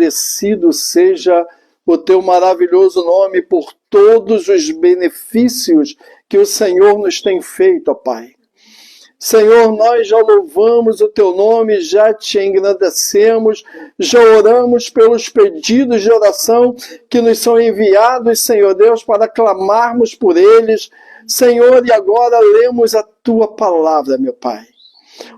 engrandecido seja o teu maravilhoso nome por todos os benefícios que o Senhor nos tem feito, ó Pai. Senhor, nós já louvamos o teu nome, já te engrandecemos, já oramos pelos pedidos de oração que nos são enviados, Senhor Deus, para clamarmos por eles. Senhor, e agora lemos a tua palavra, meu Pai.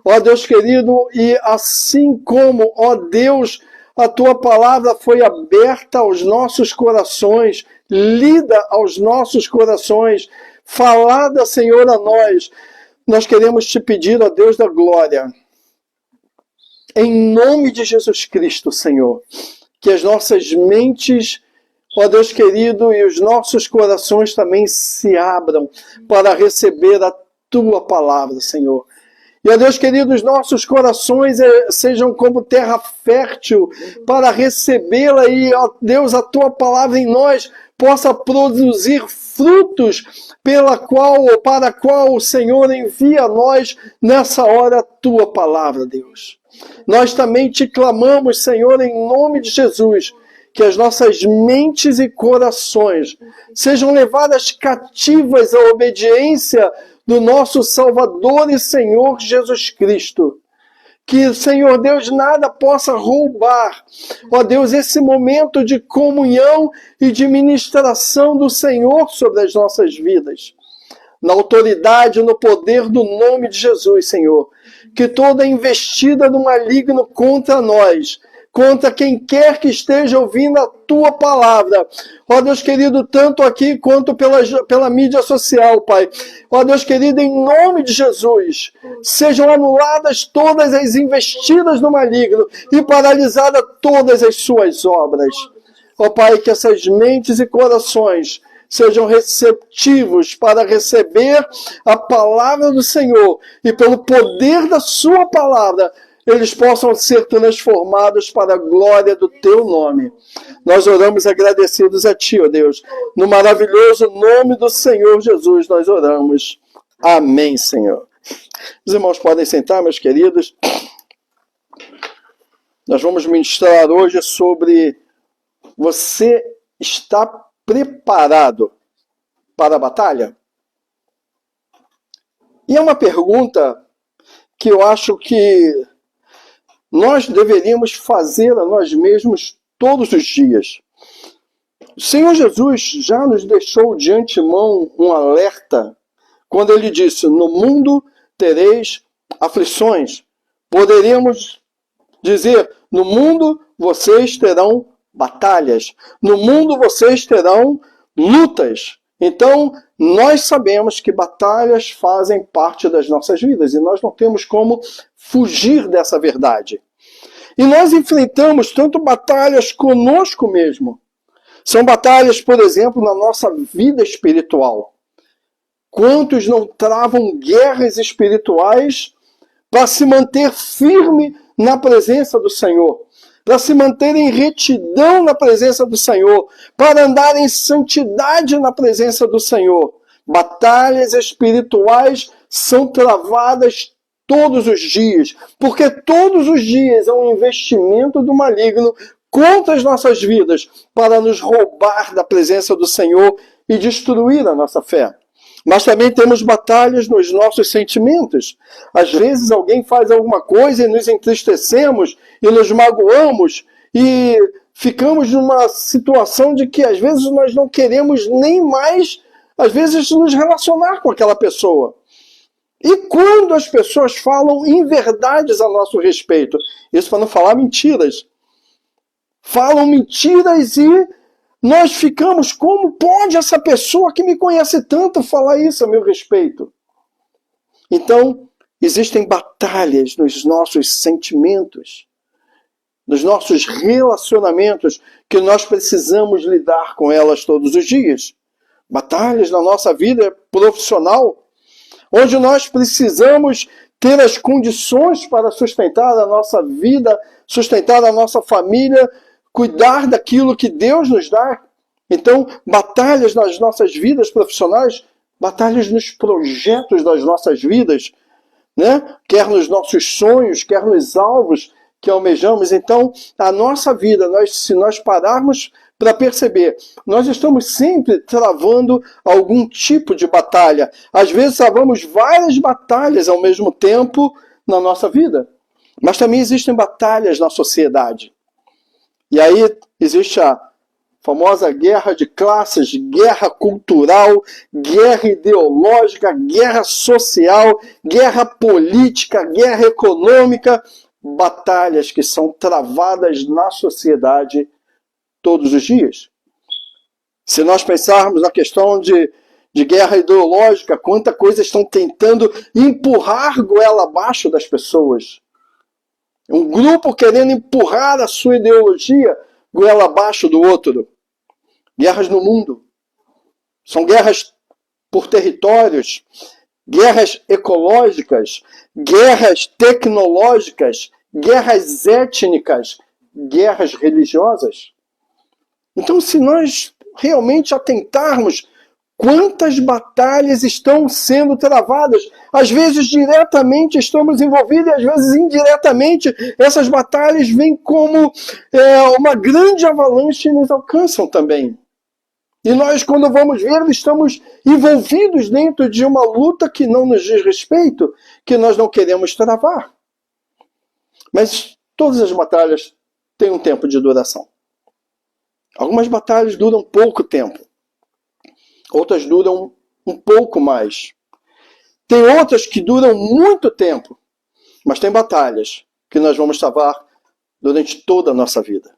Ó Deus querido, e assim como, ó Deus, a tua palavra foi aberta aos nossos corações, lida aos nossos corações, falada, Senhor, a nós queremos te pedir, ó Deus da glória, em nome de Jesus Cristo, Senhor, que as nossas mentes, ó Deus querido, e os nossos corações também se abram para receber a tua palavra, Senhor. E, ó Deus querido, os nossos corações sejam como terra fértil para recebê-la e, ó Deus, a tua palavra em nós possa produzir frutos para a qual o Senhor envia a nós nessa hora a tua palavra, Deus. Nós também te clamamos, Senhor, em nome de Jesus, que as nossas mentes e corações sejam levadas cativas à obediência do nosso Salvador e Senhor Jesus Cristo. Que, Senhor Deus, nada possa roubar, ó Deus, esse momento de comunhão e de ministração do Senhor sobre as nossas vidas. Na autoridade e no poder do nome de Jesus, Senhor, que toda investida do maligno contra nós, contra quem quer que esteja ouvindo a tua palavra, ó Deus querido, tanto aqui quanto pela mídia social, Pai. Ó Deus querido, em nome de Jesus, sejam anuladas todas as investidas do maligno e paralisadas todas as suas obras. Ó Pai, que essas mentes e corações sejam receptivos para receber a palavra do Senhor e pelo poder da sua palavra, eles possam ser transformados para a glória do teu nome. Nós oramos agradecidos a ti, ó Deus. No maravilhoso nome do Senhor Jesus, nós oramos. Amém, Senhor. Os irmãos podem sentar, meus queridos. Nós vamos ministrar hoje sobre: você está preparado para a batalha? E é uma pergunta que eu acho que nós deveríamos fazer a nós mesmos todos os dias. O Senhor Jesus já nos deixou de antemão um alerta quando ele disse: no mundo tereis aflições. Poderíamos dizer: no mundo vocês terão batalhas. No mundo vocês terão lutas. Então, nós sabemos que batalhas fazem parte das nossas vidas e nós não temos como fugir dessa verdade. E nós enfrentamos tanto batalhas conosco mesmo. São batalhas, por exemplo, na nossa vida espiritual. Quantos não travam guerras espirituais para se manter firme na presença do Senhor? Para se manter em retidão na presença do Senhor, para andar em santidade na presença do Senhor. Batalhas espirituais são travadas todos os dias, porque todos os dias é um investimento do maligno contra as nossas vidas, para nos roubar da presença do Senhor e destruir a nossa fé. Mas também temos batalhas nos nossos sentimentos. Às vezes alguém faz alguma coisa e nos entristecemos e nos magoamos e ficamos numa situação de que às vezes nós não queremos nem mais, às vezes, nos relacionar com aquela pessoa. E quando as pessoas falam inverdades a nosso respeito, isso para não falar mentiras, falam mentiras e nós ficamos: como pode essa pessoa que me conhece tanto falar isso a meu respeito? Então, existem batalhas nos nossos sentimentos, nos nossos relacionamentos, que nós precisamos lidar com elas todos os dias. Batalhas na nossa vida profissional, onde nós precisamos ter as condições para sustentar a nossa vida, sustentar a nossa família, cuidar daquilo que Deus nos dá. Então, batalhas nas nossas vidas profissionais, batalhas nos projetos das nossas vidas, né? Quer nos nossos sonhos, quer nos alvos que almejamos. Então, a nossa vida, se nós pararmos para perceber, nós estamos sempre travando algum tipo de batalha. Às vezes travamos várias batalhas ao mesmo tempo na nossa vida. Mas também existem batalhas na sociedade. E aí existe a famosa guerra de classes, guerra cultural, guerra ideológica, guerra social, guerra política, guerra econômica, batalhas que são travadas na sociedade todos os dias. Se nós pensarmos na questão de guerra ideológica, quanta coisa estão tentando empurrar goela abaixo das pessoas. Um grupo querendo empurrar a sua ideologia goela abaixo do outro. Guerras no mundo. São guerras por territórios, guerras ecológicas, guerras tecnológicas, guerras étnicas, guerras religiosas. Então, se nós realmente atentarmos quantas batalhas estão sendo travadas, às vezes diretamente estamos envolvidos e às vezes indiretamente essas batalhas vêm como uma grande avalanche e nos alcançam também. E nós, quando vamos ver, estamos envolvidos dentro de uma luta que não nos diz respeito, que nós não queremos travar. Mas todas as batalhas têm um tempo de duração. Algumas batalhas duram pouco tempo. Outras duram um pouco mais. Tem outras que duram muito tempo. Mas tem batalhas que nós vamos travar durante toda a nossa vida.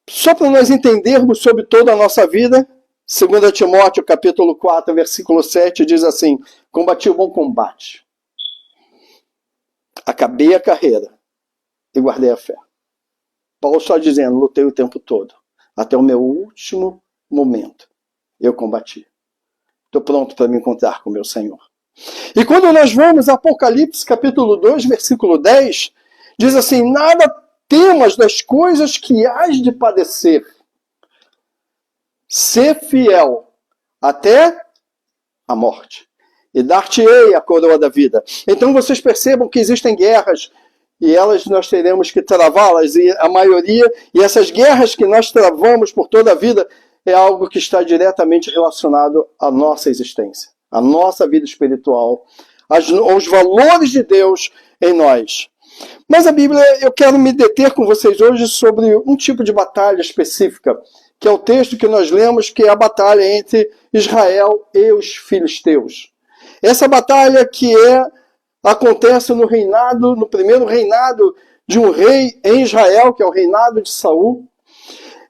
Só para nós entendermos sobre toda a nossa vida, 2 Timóteo capítulo 4, versículo 7, diz assim: combati o bom combate, acabei a carreira e guardei a fé. Paulo está dizendo, lutei o tempo todo, até o meu último momento, eu combati. Estou pronto para me encontrar com o meu Senhor. E quando nós vamos a Apocalipse capítulo 2, versículo 10, diz assim: nada temas das coisas que hás de padecer. Ser fiel até a morte. E dar-te-ei a coroa da vida. Então vocês percebam que existem guerras. E elas nós teremos que travá-las. E a maioria, e essas guerras que nós travamos por toda a vida, é algo que está diretamente relacionado à nossa existência. À nossa vida espiritual. Aos valores de Deus em nós. Mas a Bíblia, eu quero me deter com vocês hoje sobre um tipo de batalha específica, que é o texto que nós lemos, que é a batalha entre Israel e os filisteus. Essa batalha que acontece no primeiro reinado de um rei em Israel, que é o reinado de Saul.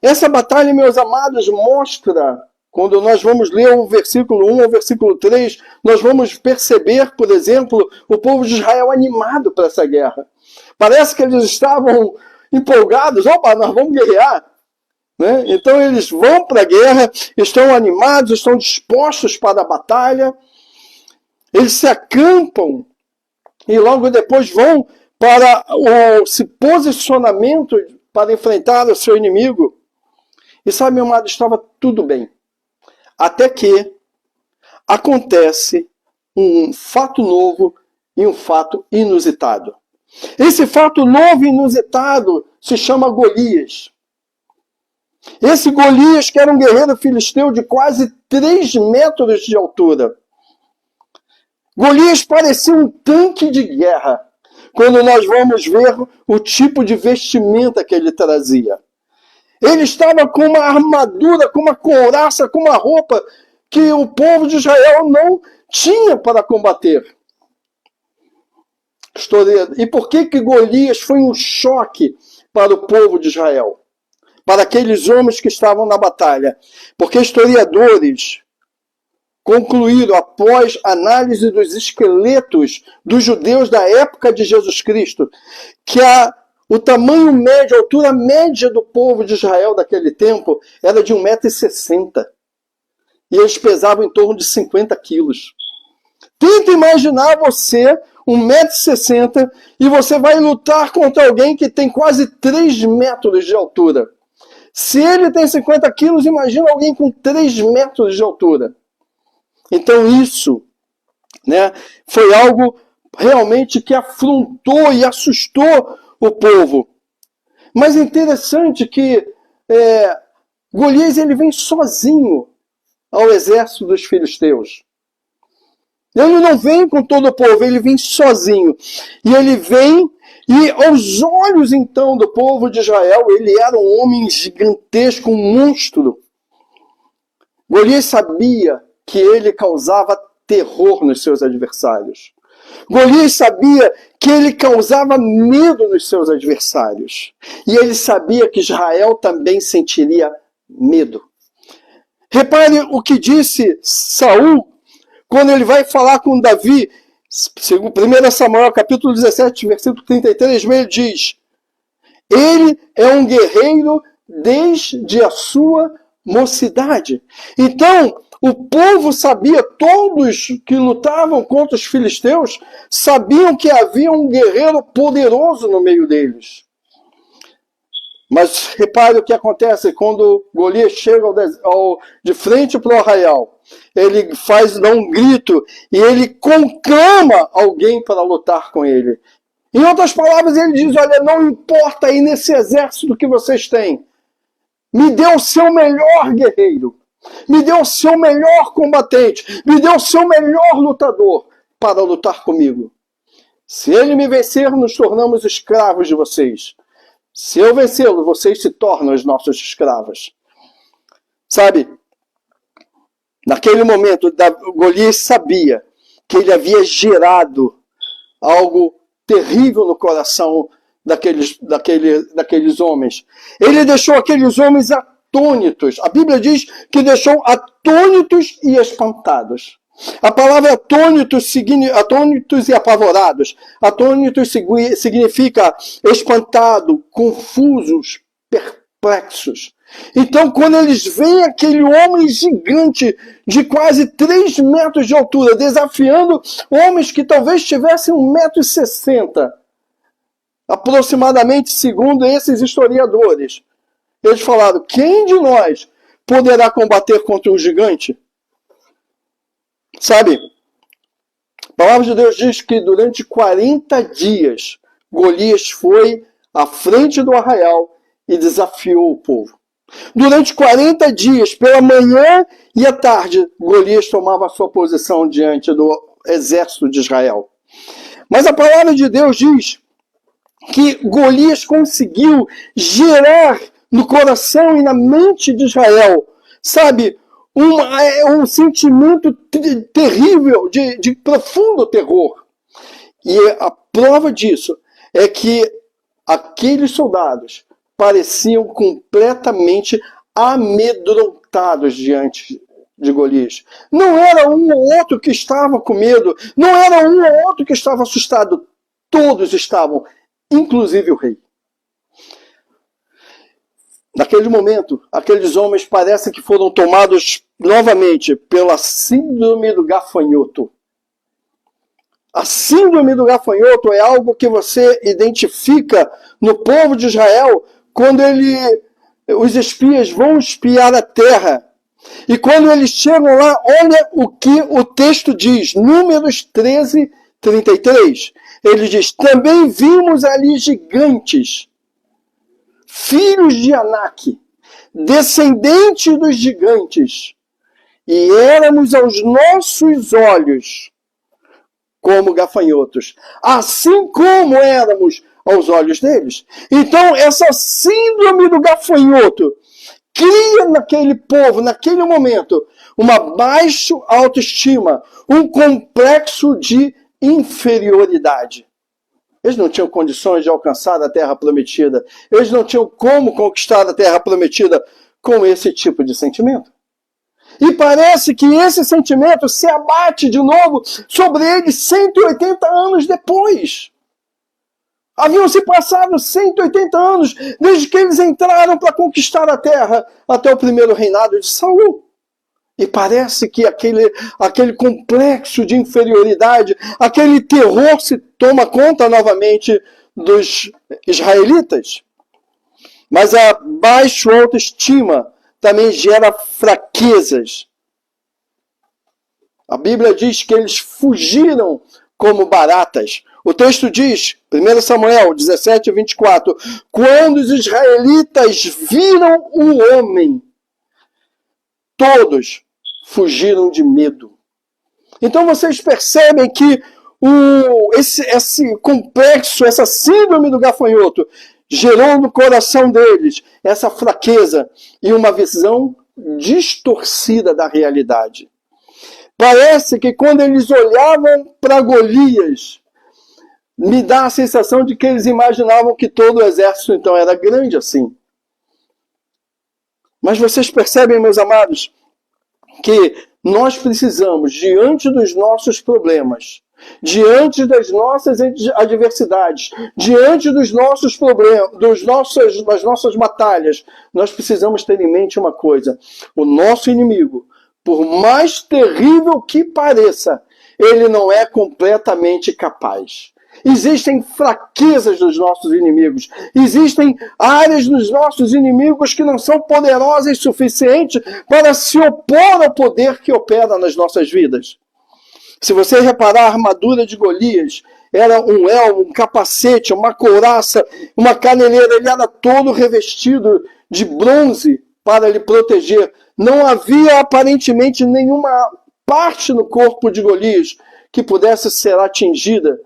Essa batalha, meus amados, mostra, quando nós vamos ler o versículo 1 ao versículo 3, nós vamos perceber, por exemplo, o povo de Israel animado para essa guerra. Parece que eles estavam empolgados, opa, nós vamos guerrear. Né? Então eles vão para a guerra, estão animados, estão dispostos para a batalha, eles se acampam e logo depois vão para esse posicionamento para enfrentar o seu inimigo. E sabe, meu amado, estava tudo bem. Até que acontece um fato novo e um fato inusitado. Esse fato novo e inusitado se chama Golias. Esse Golias, que era um guerreiro filisteu de quase 3 metros de altura. Golias parecia um tanque de guerra, quando nós vamos ver o tipo de vestimenta que ele trazia. Ele estava com uma armadura, com uma couraça, com uma roupa que o povo de Israel não tinha para combater. E por que Golias foi um choque para o povo de Israel? Para aqueles homens que estavam na batalha? Porque historiadores concluíram, após análise dos esqueletos dos judeus da época de Jesus Cristo, que o tamanho médio, a altura média do povo de Israel daquele tempo era de 1,60 m. E eles pesavam em torno de 50 quilos. Tenta imaginar você, 1,60 m, e você vai lutar contra alguém que tem quase 3 metros de altura. Se ele tem 50 quilos, imagina alguém com 3 metros de altura. Então isso, né, foi algo realmente que afrontou e assustou o povo. Mas é interessante que Golias ele vem sozinho ao exército dos filisteus. Ele não vem com todo o povo, ele vem sozinho. E ele vem, e aos olhos então do povo de Israel, ele era um homem gigantesco, um monstro. Golias sabia que ele causava terror nos seus adversários. Golias sabia que ele causava medo nos seus adversários. E ele sabia que Israel também sentiria medo. Repare o que disse Saul quando ele vai falar com Davi. 1 Samuel, capítulo 17, versículo 33, ele diz: ele é um guerreiro desde a sua mocidade. Então, o povo sabia, todos que lutavam contra os filisteus, sabiam que havia um guerreiro poderoso no meio deles. Mas repare o que acontece quando Golias chega de frente para o arraial. Ele dá um grito e ele conclama alguém para lutar com ele. Em outras palavras, ele diz: olha, não importa aí nesse exército que vocês têm, me dê o seu melhor guerreiro, me dê o seu melhor combatente, me dê o seu melhor lutador para lutar comigo. Se ele me vencer, nos tornamos escravos de vocês. Se eu vencê-lo, vocês se tornam os nossos escravos. Sabe, naquele momento, Golias sabia que ele havia gerado algo terrível no coração daqueles homens. Ele deixou aqueles homens atônitos. A Bíblia diz que deixou atônitos e espantados. A palavra atônitos e apavorados. Atônitos significa espantado, confusos, perplexos. Então, quando eles veem aquele homem gigante de quase 3 metros de altura, desafiando homens que talvez tivessem 1,60 m, aproximadamente, segundo esses historiadores, eles falaram: quem de nós poderá combater contra um gigante? Sabe, a palavra de Deus diz que durante 40 dias, Golias foi à frente do arraial e desafiou o povo. Durante 40 dias, pela manhã e à tarde, Golias tomava a sua posição diante do exército de Israel. Mas a palavra de Deus diz que Golias conseguiu gerar no coração e na mente de Israel, sabe, um sentimento terrível, de profundo terror. E a prova disso é que aqueles soldados pareciam completamente amedrontados diante de Golias. Não era um ou outro que estava com medo, não era um ou outro que estava assustado. Todos estavam, inclusive o rei. Naquele momento, aqueles homens parecem que foram tomados novamente pela síndrome do gafanhoto. A síndrome do gafanhoto é algo que você identifica no povo de Israel quando os espias vão espiar a terra. E quando eles chegam lá, olha o que o texto diz, Números 13, 33. Ele diz: também vimos ali gigantes, filhos de Anak, descendentes dos gigantes, e éramos aos nossos olhos como gafanhotos, assim como éramos aos olhos deles. Então, essa síndrome do gafanhoto cria naquele povo, naquele momento, uma baixa autoestima, um complexo de inferioridade. Eles não tinham condições de alcançar a terra prometida. Eles não tinham como conquistar a terra prometida com esse tipo de sentimento. E parece que esse sentimento se abate de novo sobre eles 180 anos depois. Haviam se passado 180 anos desde que eles entraram para conquistar a terra até o primeiro reinado de Saul. E parece que aquele complexo de inferioridade, aquele terror se toma conta novamente dos israelitas. Mas a baixa autoestima também gera fraquezas. A Bíblia diz que eles fugiram como baratas. O texto diz, 1 Samuel 17, 24, quando os israelitas viram o homem, todos fugiram de medo. Então vocês percebem que esse complexo, essa síndrome do gafanhoto, gerou no coração deles essa fraqueza e uma visão distorcida da realidade. Parece que quando eles olhavam para Golias, me dá a sensação de que eles imaginavam que todo o exército então era grande assim. Mas vocês percebem, meus amados, que nós precisamos, diante dos nossos problemas, diante das nossas adversidades, diante dos nossos problemas, das nossas batalhas, nós precisamos ter em mente uma coisa: o nosso inimigo, por mais terrível que pareça, ele não é completamente capaz. Existem fraquezas dos nossos inimigos. Existem áreas dos nossos inimigos que não são poderosas o suficiente para se opor ao poder que opera nas nossas vidas. Se você reparar, a armadura de Golias era um elmo, um capacete, uma couraça, uma caneleira. Ele era todo revestido de bronze para lhe proteger. Não havia aparentemente nenhuma parte no corpo de Golias que pudesse ser atingida.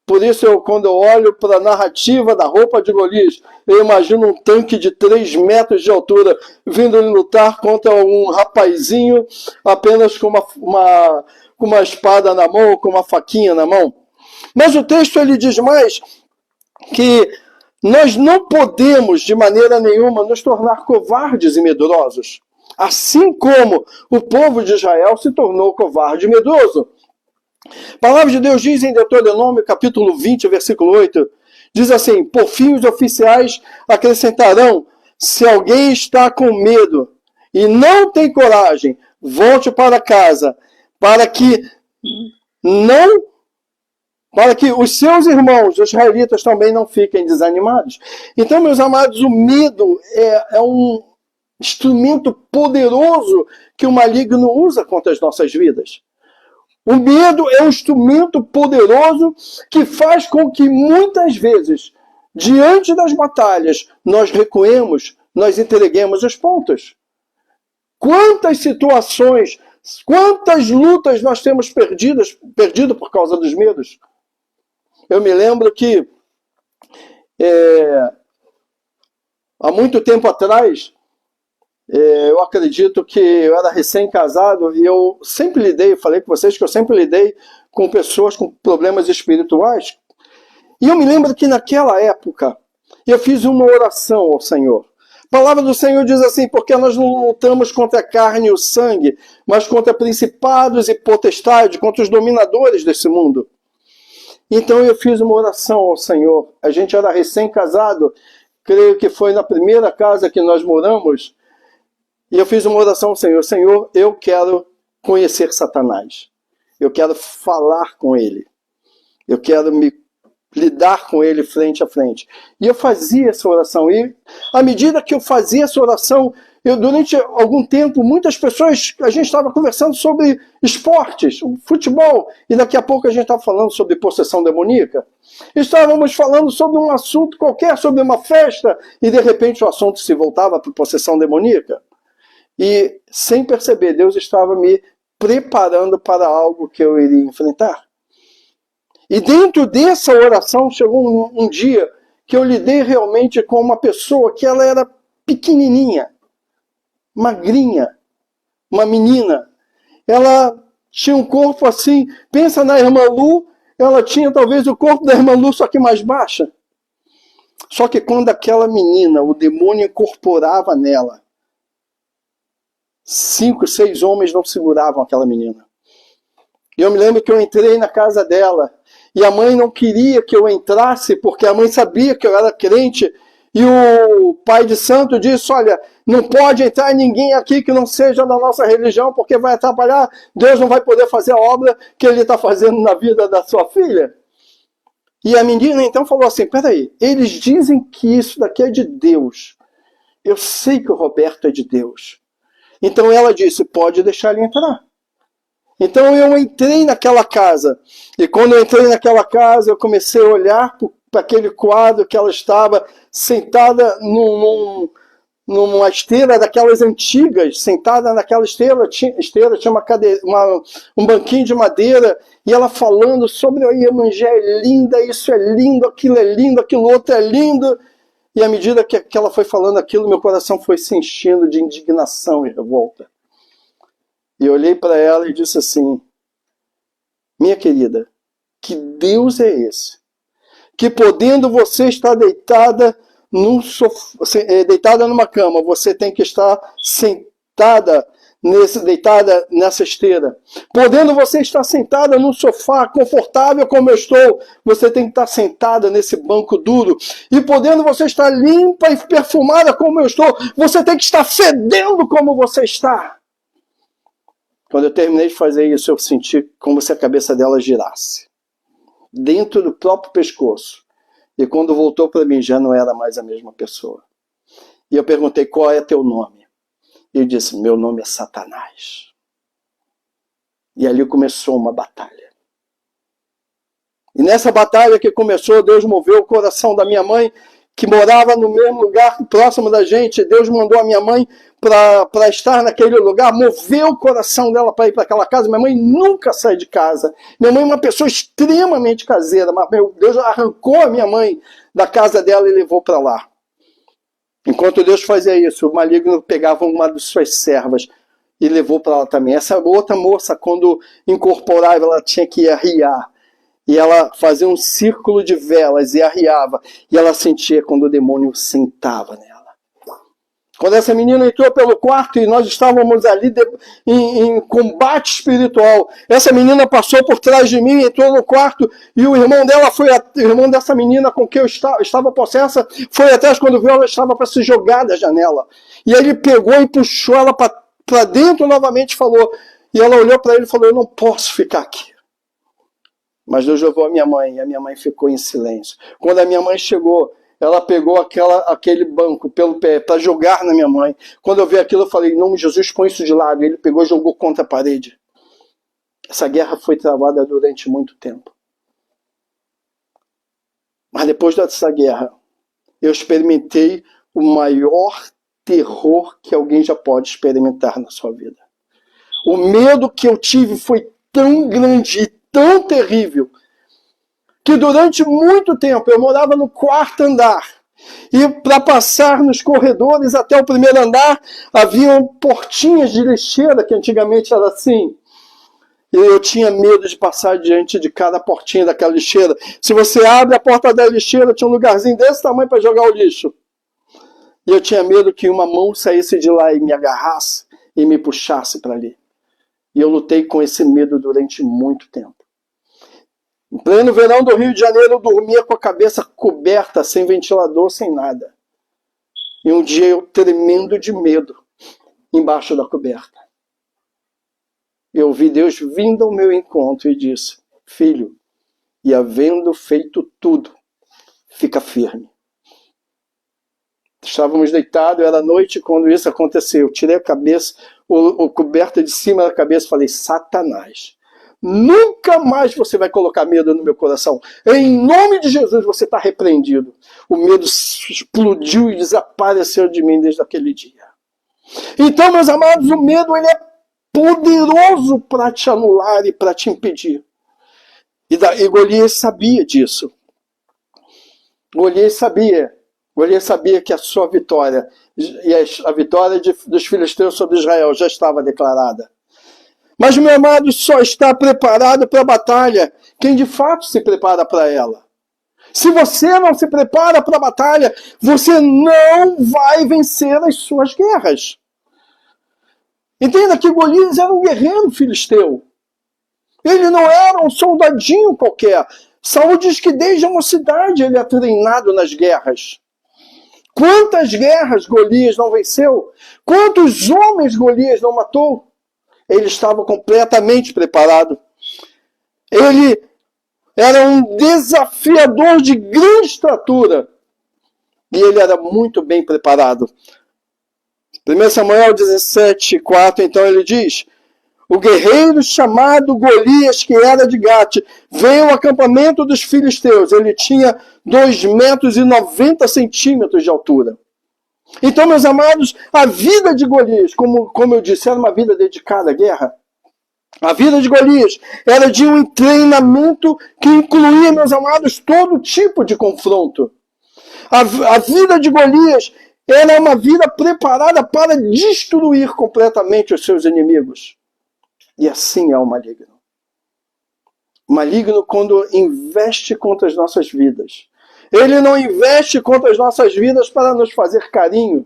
Por isso, quando eu olho para a narrativa da roupa de Golias, eu imagino um tanque de 3 metros de altura vindo lutar contra um rapazinho apenas com uma espada na mão, com uma faquinha na mão. Mas o texto ele diz mais que nós não podemos, de maneira nenhuma, nos tornar covardes e medrosos. Assim como o povo de Israel se tornou covarde e medroso. A palavra de Deus diz em Deuteronômio, capítulo 20, versículo 8, diz assim: por fim os oficiais acrescentarão, se alguém está com medo e não tem coragem, volte para casa, para que os seus irmãos, os israelitas, também não fiquem desanimados. Então, meus amados, o medo é um instrumento poderoso que o maligno usa contra as nossas vidas. O medo é um instrumento poderoso que faz com que muitas vezes, diante das batalhas, nós recuemos, nós entreguemos os pontos. Quantas situações, quantas lutas nós temos perdido por causa dos medos? Eu me lembro que há muito tempo atrás, eu acredito que eu era recém-casado e eu sempre lidei, falei com vocês que eu sempre lidei com pessoas com problemas espirituais. E eu me lembro que naquela época eu fiz uma oração ao Senhor. A palavra do Senhor diz assim: porque nós não lutamos contra a carne e o sangue, mas contra principados e potestades, contra os dominadores desse mundo. Então eu fiz uma oração ao Senhor. A gente era recém-casado, creio que foi na primeira casa que nós moramos. E eu fiz uma oração ao Senhor: Senhor, eu quero conhecer Satanás. Eu quero falar com ele. Eu quero lidar com ele frente a frente. E eu fazia essa oração. E à medida que eu fazia essa oração, durante algum tempo, muitas pessoas, a gente estava conversando sobre esportes, futebol. E daqui a pouco a gente estava falando sobre possessão demoníaca. Estávamos falando sobre um assunto qualquer, sobre uma festa. E de repente o assunto se voltava para possessão demoníaca. E, sem perceber, Deus estava me preparando para algo que eu iria enfrentar. E dentro dessa oração, chegou um dia que eu lidei realmente com uma pessoa que ela era pequenininha, magrinha, uma menina. Ela tinha um corpo assim, pensa na irmã Lu, ela tinha talvez o corpo da irmã Lu, só que mais baixa. Só que quando aquela menina, o demônio incorporava nela, 5, 6 homens não seguravam aquela menina. E eu me lembro que eu entrei na casa dela e a mãe não queria que eu entrasse porque a mãe sabia que eu era crente e o pai de santo disse: olha, não pode entrar ninguém aqui que não seja da nossa religião porque vai atrapalhar, Deus não vai poder fazer a obra que ele está fazendo na vida da sua filha. E a menina então falou assim: peraí, eles dizem que isso daqui é de Deus, eu sei que o Roberto é de Deus. Então ela disse: pode deixar ele entrar. Então eu entrei naquela casa, e quando eu entrei naquela casa, eu comecei a olhar para aquele quadro que ela estava sentada numa esteira daquelas antigas, sentada naquela esteira tinha um banquinho de madeira, e ela falando sobre a Iemanjá é linda, isso é lindo, aquilo outro é lindo. E à medida que ela foi falando aquilo, meu coração foi se enchendo de indignação e revolta. E eu olhei para ela e disse assim: minha querida, que Deus é esse? Que podendo você estar deitada numa cama, você tem que estar deitada nessa esteira. Podendo você estar sentada num sofá confortável como eu estou, você tem que estar sentada nesse banco duro. E podendo você estar limpa e perfumada como eu estou, você tem que estar fedendo como você está. Quando eu terminei de fazer isso, eu senti como se a cabeça dela girasse dentro do próprio pescoço. E quando voltou para mim, já não era mais a mesma pessoa. E eu perguntei: qual é teu nome? E ele disse: meu nome é Satanás. E ali começou uma batalha. E nessa batalha que começou, Deus moveu o coração da minha mãe, que morava no mesmo lugar, próximo da gente. Deus mandou a minha mãe para estar naquele lugar, moveu o coração dela para ir para aquela casa. Minha mãe nunca sai de casa. Minha mãe é uma pessoa extremamente caseira, mas meu Deus arrancou a minha mãe da casa dela e levou para lá. Enquanto Deus fazia isso, o maligno pegava uma de suas servas e levou para lá também. Essa outra moça, quando incorporava, ela tinha que arriar. E ela fazia um círculo de velas e arriava. E ela sentia quando o demônio sentava nela. Quando essa menina entrou pelo quarto e nós estávamos ali em combate espiritual, essa menina passou por trás de mim, entrou no quarto, e o irmão dessa menina com quem eu estava possessa, foi atrás. Quando viu, ela estava para se jogar da janela. E ele pegou e puxou ela para dentro novamente, e ela olhou para ele e falou: eu não posso ficar aqui. Mas Deus levou a minha mãe, e a minha mãe ficou em silêncio. Quando a minha mãe chegou, ela pegou aquele banco pelo pé para jogar na minha mãe. Quando eu vi aquilo, eu falei: em nome de Jesus, põe isso de lado. E ele pegou e jogou contra a parede. Essa guerra foi travada durante muito tempo. Mas depois dessa guerra, eu experimentei o maior terror que alguém já pode experimentar na sua vida. O medo que eu tive foi tão grande e tão terrível, que durante muito tempo eu morava no quarto andar, e para passar nos corredores até o primeiro andar, haviam portinhas de lixeira, que antigamente era assim, e eu tinha medo de passar diante de cada portinha daquela lixeira. Se você abre a porta da lixeira, tinha um lugarzinho desse tamanho para jogar o lixo, e eu tinha medo que uma mão saísse de lá e me agarrasse e me puxasse para ali. E eu lutei com esse medo durante muito tempo. Em pleno verão do Rio de Janeiro, eu dormia com a cabeça coberta, sem ventilador, sem nada. E um dia eu, tremendo de medo, embaixo da coberta, eu vi Deus vindo ao meu encontro e disse: filho, e havendo feito tudo, fica firme. Estávamos deitados, era noite quando isso aconteceu. Eu tirei a cabeça, o coberta de cima da cabeça, e falei: Satanás, nunca mais você vai colocar medo no meu coração. Em nome de Jesus, você está repreendido. O medo explodiu e desapareceu de mim desde aquele dia. Então, meus amados, o medo ele é poderoso para te anular e para te impedir. E Golias sabia disso. Golias sabia que a sua vitória e a vitória dos filisteus sobre Israel já estava declarada. Mas, meu amado, só está preparado para a batalha quem de fato se prepara para ela. Se você não se prepara para a batalha, você não vai vencer as suas guerras. Entenda que Golias era um guerreiro filisteu. Ele não era um soldadinho qualquer. Saul diz que desde a mocidade ele é treinado nas guerras. Quantas guerras Golias não venceu? Quantos homens Golias não matou? Ele estava completamente preparado. Ele era um desafiador de grande estatura. E ele era muito bem preparado. 1 Samuel 17:4, então ele diz: o guerreiro chamado Golias, que era de Gate, veio ao acampamento dos filisteus. Ele tinha 2,90 metros de altura. Então, meus amados, a vida de Golias, como eu disse, era uma vida dedicada à guerra. A vida de Golias era de um treinamento que incluía, meus amados, todo tipo de confronto. A vida de Golias era uma vida preparada para destruir completamente os seus inimigos. E assim é o maligno. O maligno, quando investe contra as nossas vidas, ele não investe contra as nossas vidas para nos fazer carinho.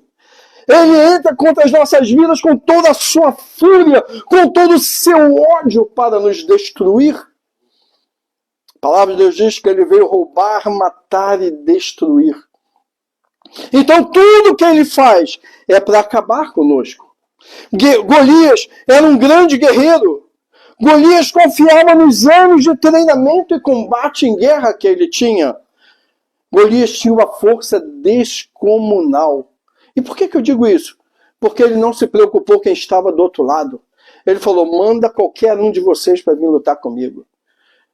Ele entra contra as nossas vidas com toda a sua fúria, com todo o seu ódio para nos destruir. A palavra de Deus diz que ele veio roubar, matar e destruir. Então tudo que ele faz é para acabar conosco. Golias era um grande guerreiro. Golias confiava nos anos de treinamento e combate em guerra que ele tinha. Golias tinha uma força descomunal. E por que eu digo isso? Porque ele não se preocupou quem estava do outro lado. Ele falou, manda qualquer um de vocês para vir lutar comigo.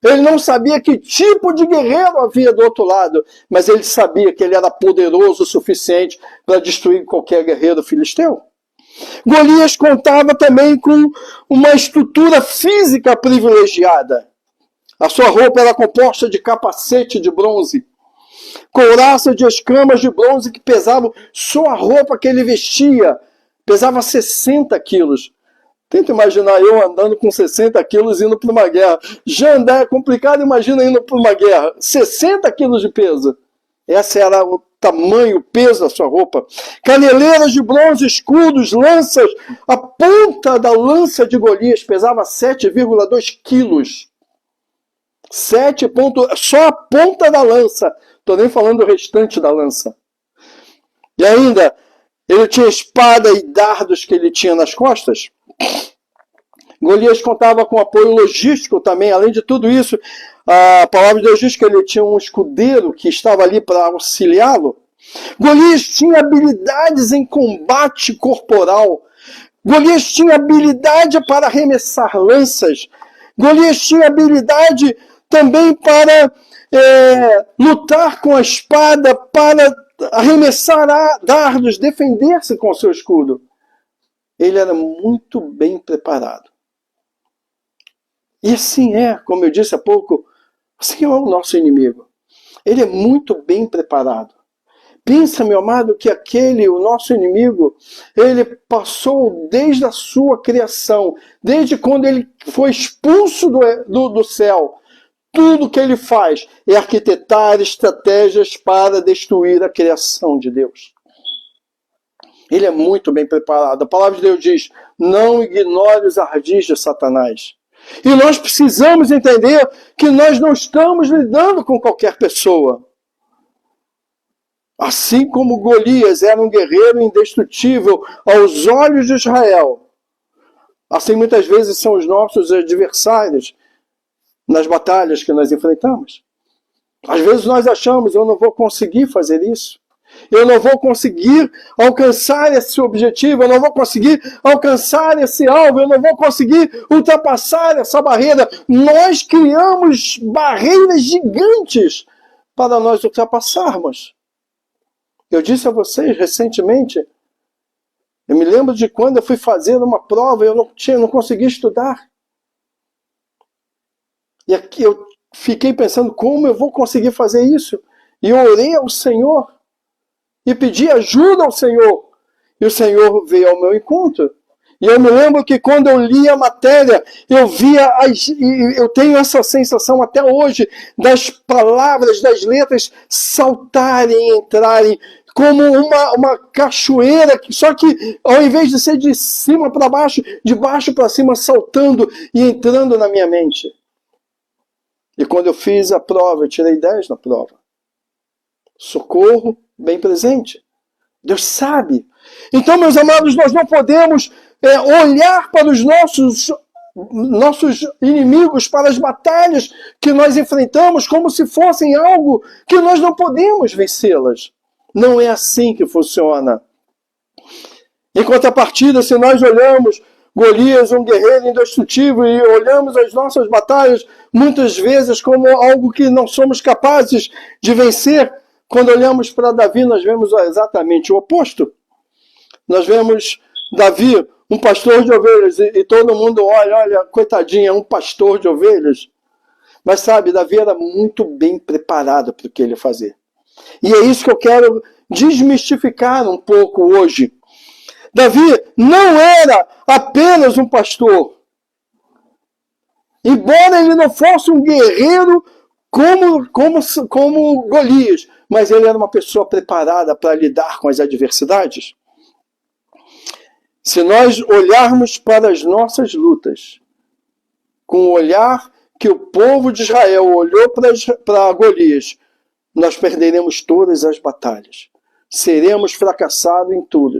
Ele não sabia que tipo de guerreiro havia do outro lado, mas ele sabia que ele era poderoso o suficiente para destruir qualquer guerreiro filisteu. Golias contava também com uma estrutura física privilegiada. A sua roupa era composta de capacete de bronze, couraça de escamas de bronze que pesavam, só a roupa que ele vestia pesava 60 quilos. Tenta imaginar eu andando com 60 quilos indo para uma guerra. Já andar é complicado, imagina indo para uma guerra. 60 quilos de peso. Esse era o tamanho, o peso da sua roupa. Caneleiras de bronze, escudos, lanças. A ponta da lança de Golias pesava 7,2 quilos. Só a ponta da lança. Estou nem falando do restante da lança. E ainda, ele tinha espada e dardos que ele tinha nas costas. Golias contava com apoio logístico também. Além de tudo isso, a palavra de Deus diz que ele tinha um escudeiro que estava ali para auxiliá-lo. Golias tinha habilidades em combate corporal. Golias tinha habilidade para arremessar lanças. Golias tinha habilidade também para lutar com a espada, para arremessar dardos, defender-se com o seu escudo. Ele era muito bem preparado. E assim como eu disse há pouco, o Senhor é o nosso inimigo. Ele é muito bem preparado. Pensa, meu amado, que o nosso inimigo, ele passou desde a sua criação, desde quando ele foi expulso do céu. Tudo que ele faz é arquitetar estratégias para destruir a criação de Deus. Ele é muito bem preparado. A palavra de Deus diz, não ignore os ardis de Satanás. E nós precisamos entender que nós não estamos lidando com qualquer pessoa. Assim como Golias era um guerreiro indestrutível aos olhos de Israel, assim muitas vezes são os nossos adversários nas batalhas que nós enfrentamos. Às vezes nós achamos, eu não vou conseguir fazer isso. Eu não vou conseguir alcançar esse objetivo, eu não vou conseguir alcançar esse alvo, eu não vou conseguir ultrapassar essa barreira. Nós criamos barreiras gigantes para nós ultrapassarmos. Eu disse a vocês recentemente, eu me lembro de quando eu fui fazer uma prova e eu não consegui estudar. E aqui eu fiquei pensando como eu vou conseguir fazer isso. E eu orei ao Senhor e pedi ajuda ao Senhor. E o Senhor veio ao meu encontro. E eu me lembro que quando eu li a matéria, eu tenho essa sensação até hoje das palavras, das letras saltarem, entrarem como uma cachoeira, só que ao invés de ser de cima para baixo, de baixo para cima, saltando e entrando na minha mente. E quando eu fiz a prova, eu tirei 10 na prova. Socorro bem presente. Deus sabe. Então, meus amados, nós não podemos olhar para os nossos inimigos, para as batalhas que nós enfrentamos como se fossem algo que nós não podemos vencê-las. Não é assim que funciona. Em contrapartida, se nós olhamos Golias, um guerreiro indestrutível, e olhamos as nossas batalhas muitas vezes como algo que não somos capazes de vencer. Quando olhamos para Davi, nós vemos exatamente o oposto. Nós vemos Davi, um pastor de ovelhas, e todo mundo olha, coitadinho, é um pastor de ovelhas. Mas sabe, Davi era muito bem preparado para o que ele ia fazer. E é isso que eu quero desmistificar um pouco hoje. Davi não era apenas um pastor. Embora ele não fosse um guerreiro como Golias, mas ele era uma pessoa preparada para lidar com as adversidades. Se nós olharmos para as nossas lutas, com o olhar que o povo de Israel olhou para Golias, nós perderemos todas as batalhas. Seremos fracassados em tudo.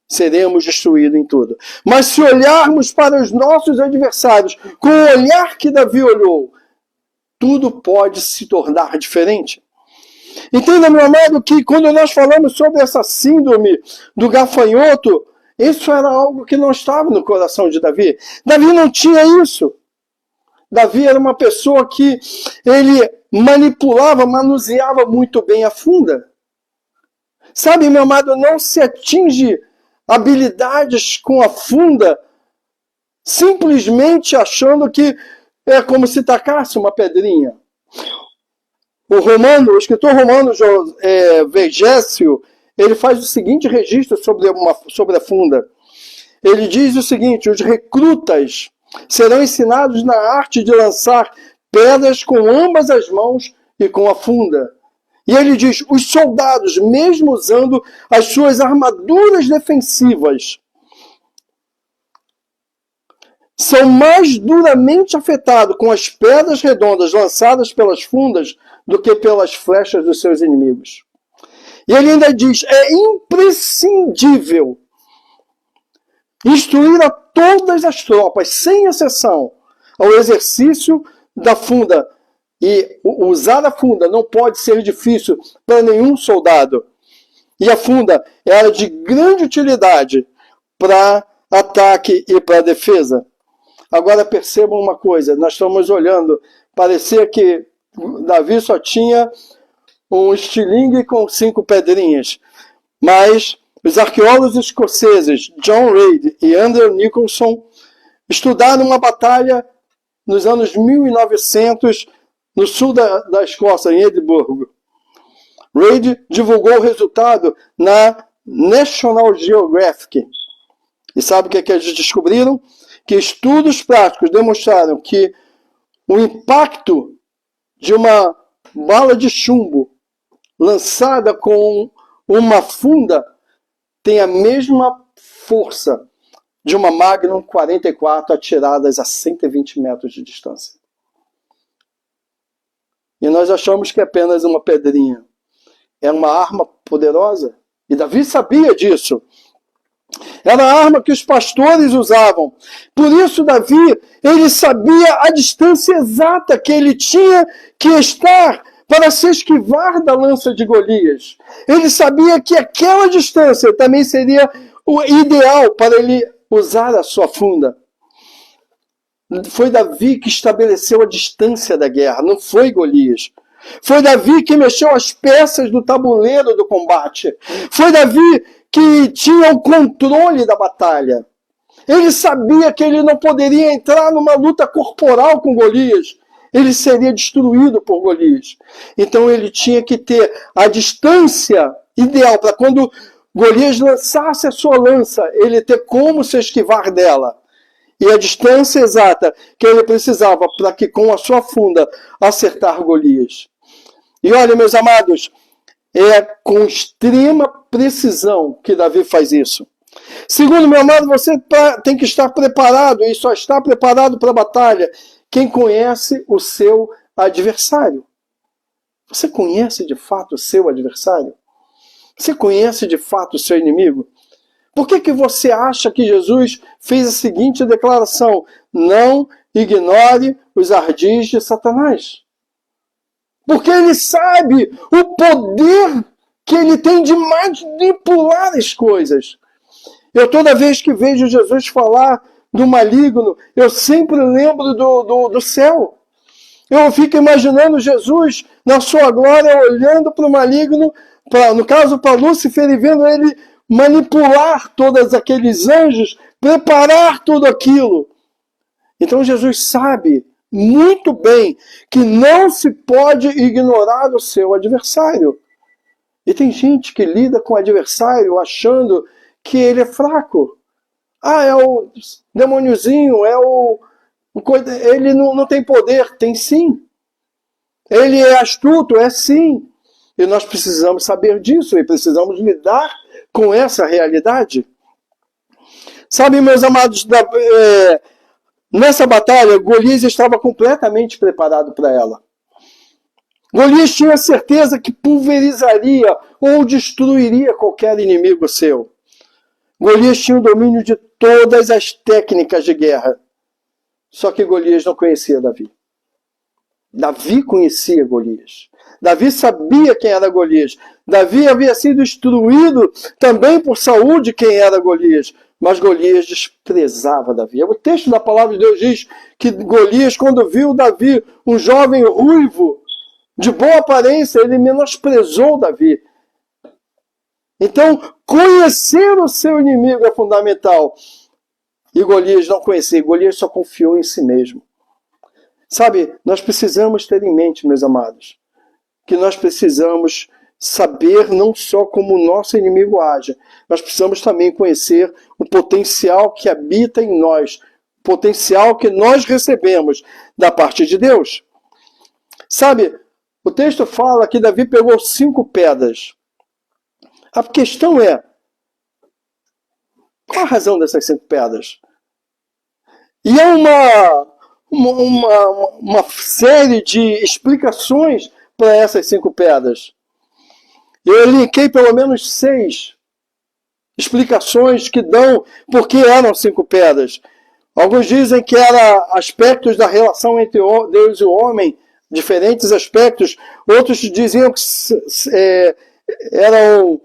Seremos destruídos em tudo. Mas se olharmos para os nossos adversários com o olhar que Davi olhou, tudo pode se tornar diferente. Entenda, meu amado, que quando nós falamos sobre essa síndrome do gafanhoto, isso era algo que não estava no coração de Davi. Davi não tinha isso. Davi era uma pessoa que ele manipulava, manuseava muito bem a funda. Sabe, meu amado, não se atinge habilidades com a funda simplesmente achando que é como se tacasse uma pedrinha. O escritor romano Vergésio, ele faz o seguinte registro sobre a funda. Ele diz o seguinte: os recrutas serão ensinados na arte de lançar pedras com ambas as mãos e com a funda. E ele diz, os soldados, mesmo usando as suas armaduras defensivas, são mais duramente afetados com as pedras redondas lançadas pelas fundas do que pelas flechas dos seus inimigos. E ele ainda diz, é imprescindível instruir a todas as tropas, sem exceção, ao exercício da funda. E usar a funda não pode ser difícil para nenhum soldado. E a funda era de grande utilidade para ataque e para defesa. Agora percebam uma coisa, nós estamos olhando, parecia que Davi só tinha um estilingue com 5 pedrinhas, mas os arqueólogos escoceses John Reid e Andrew Nicholson estudaram uma batalha nos anos 1900 no sul da Escócia, em Edimburgo. Reid divulgou o resultado na National Geographic. E sabe o que eles descobriram? Que estudos práticos demonstraram que o impacto de uma bala de chumbo lançada com uma funda tem a mesma força de uma Magnum 44 atiradas a 120 metros de distância. E nós achamos que é apenas uma pedrinha. É uma arma poderosa. E Davi sabia disso. Era a arma que os pastores usavam. Por isso, Davi, ele sabia a distância exata que ele tinha que estar para se esquivar da lança de Golias. Ele sabia que aquela distância também seria o ideal para ele usar a sua funda. Foi Davi que estabeleceu a distância da guerra, não foi Golias. Foi Davi que mexeu as peças do tabuleiro do combate. Foi Davi que tinha o controle da batalha. Ele sabia que ele não poderia entrar numa luta corporal com Golias. Ele seria destruído por Golias. Então ele tinha que ter a distância ideal para quando Golias lançasse a sua lança, ele ter como se esquivar dela. E a distância exata que ele precisava para que com a sua funda acertar Golias. E olha, meus amados, é com extrema precisão que Davi faz isso. Segundo, meu amado, você tem que estar preparado, e só está preparado para a batalha quem conhece o seu adversário. Você conhece de fato o seu adversário? Você conhece de fato o seu inimigo? Por que você acha que Jesus fez a seguinte declaração? Não ignore os ardis de Satanás. Porque ele sabe o poder que ele tem de manipular as coisas. Eu toda vez que vejo Jesus falar do maligno, eu sempre lembro do céu. Eu fico imaginando Jesus na sua glória, olhando para o maligno, no caso para Lúcifer, e vendo ele manipular todos aqueles anjos, preparar tudo aquilo. Então Jesus sabe muito bem que não se pode ignorar o seu adversário. E tem gente que lida com o adversário achando que ele é fraco. Ah, é o demôniozinho, ele não tem poder. Tem sim. Ele é astuto, é sim. E nós precisamos saber disso e precisamos lidar com essa realidade. Sabe, meus amados, nessa batalha, Golias estava completamente preparado para ela. Golias tinha certeza que pulverizaria ou destruiria qualquer inimigo seu. Golias tinha o domínio de todas as técnicas de guerra. Só que Golias não conhecia Davi. Davi conhecia Golias. Davi sabia quem era Golias. Davi havia sido instruído também por Saul de quem era Golias. Mas Golias desprezava Davi. O texto da palavra de Deus diz que Golias, quando viu Davi, um jovem ruivo, de boa aparência, ele menosprezou Davi. Então, conhecer o seu inimigo é fundamental. E Golias não conhecia. Golias só confiou em si mesmo. Sabe, nós precisamos ter em mente, meus amados, que nós precisamos saber não só como o nosso inimigo age, nós precisamos também conhecer o potencial que habita em nós, o potencial que nós recebemos da parte de Deus. Sabe, o texto fala que Davi pegou 5 pedras. A questão é, qual a razão dessas 5 pedras? E é uma série de explicações para essas 5 pedras. Eu elenquei pelo menos 6 explicações que dão por que eram 5 pedras. Alguns dizem que eram aspectos da relação entre Deus e o homem, diferentes aspectos. Outros diziam que eram